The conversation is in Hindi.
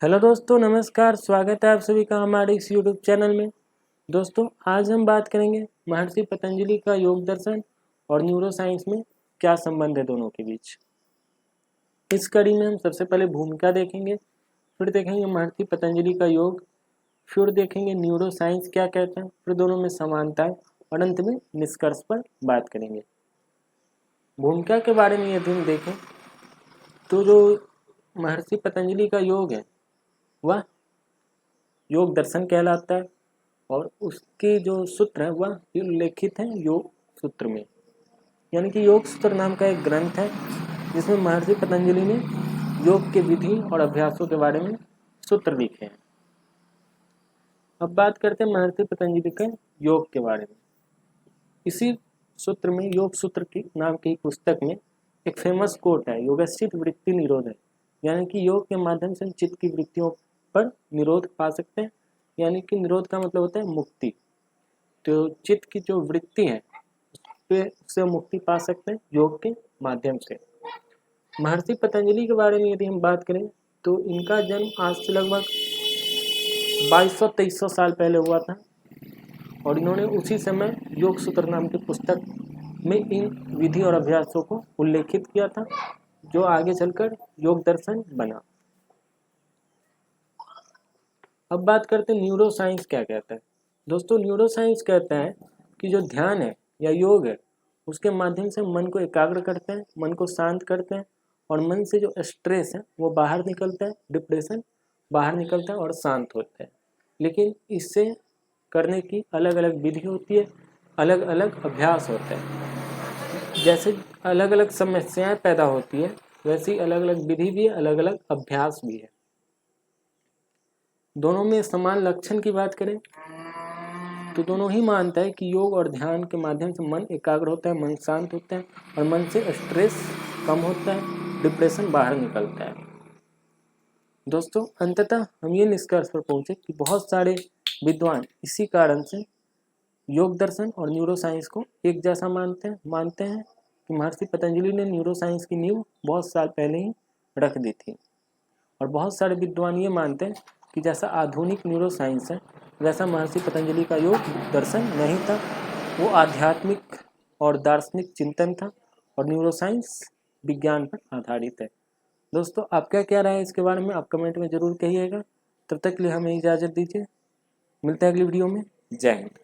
हेलो दोस्तों, नमस्कार। स्वागत है आप सभी का हमारे इस यूट्यूब चैनल में। दोस्तों, आज हम बात करेंगे महर्षि पतंजलि का योग दर्शन और न्यूरो साइंस में क्या संबंध है दोनों के बीच। इस कड़ी में हम सबसे पहले भूमिका देखेंगे, फिर देखेंगे महर्षि पतंजलि का योग, फिर देखेंगे न्यूरो साइंस क्या कहता है, फिर दोनों में समानताएं और अंत में निष्कर्ष पर बात करेंगे। भूमिका के बारे में यदि हम देखें तो जो महर्षि पतंजलि का योग है वह योग दर्शन कहलाता है और उसके जो सूत्र है वह उल्लेखित है योग सूत्र में। यानी कि योग सूत्र नाम का एक ग्रंथ है जिसमें महर्षि पतंजलि ने योग के विधि और अभ्यासों के बारे में सूत्र लिखे हैं। अब बात करते हैं महर्षि पतंजलि के योग के बारे में। इसी सूत्र में योग सूत्र की नाम की पुस्तक में एक फेमस कोट है, योगश्चित वृत्ति निरोध है। यानी कि योग के माध्यम से चित्त की वृत्तियों पर निरोध पा सकते हैं। यानी कि निरोध का मतलब होता है मुक्ति। तो चित्त की जो वृत्ति है उससे मुक्ति पा सकते हैं योग के माध्यम से। महर्षि पतंजलि के बारे में यदि हम बात करें तो इनका जन्म आज से लगभग 2200-2300 साल पहले हुआ था और इन्होंने उसी समय योग सूत्र नाम की पुस्तक में इन विधि और अभ्यासों को उल्लेखित किया था जो आगे चलकर योग दर्शन बना। अब बात करते हैं न्यूरो साइंस क्या कहता है। दोस्तों, न्यूरो साइंस कहता है कि जो ध्यान है या योग है उसके माध्यम से मन को एकाग्र करते हैं, मन को शांत करते हैं और मन से जो स्ट्रेस है वो बाहर निकलता है, डिप्रेशन बाहर निकलता है और शांत होता है। लेकिन इससे करने की अलग अलग विधि होती है, अलग अलग अभ्यास होता है। जैसे अलग अलग समस्याएं पैदा होती है वैसी अलग अलग विधि भी है, अलग अलग अभ्यास भी है। दोनों में समान लक्षण की बात करें तो दोनों ही मानता है कि योग और ध्यान के माध्यम से मन एकाग्र होता है, मन शांत होता है और मन से स्ट्रेस कम होता है, डिप्रेशन बाहर निकलता है। दोस्तों, अंततः हम ये निष्कर्ष पर पहुंचे कि बहुत सारे विद्वान इसी कारण से योग दर्शन और न्यूरो साइंस को एक जैसा मानते हैं कि महर्षि पतंजलि ने न्यूरो साइंस की नींव बहुत साल पहले ही रख दी थी। और बहुत सारे विद्वान ये मानते हैं कि जैसा आधुनिक न्यूरो साइंस है वैसा महर्षि पतंजलि का योग दर्शन नहीं था। वो आध्यात्मिक और दार्शनिक चिंतन था और न्यूरो साइंस विज्ञान पर आधारित है। दोस्तों, आपका क्या राय है इसके बारे में आप कमेंट में ज़रूर कहिएगा। तब तक के लिए हमें इजाज़त दीजिए। मिलते हैं अगली वीडियो में। जय हिंद।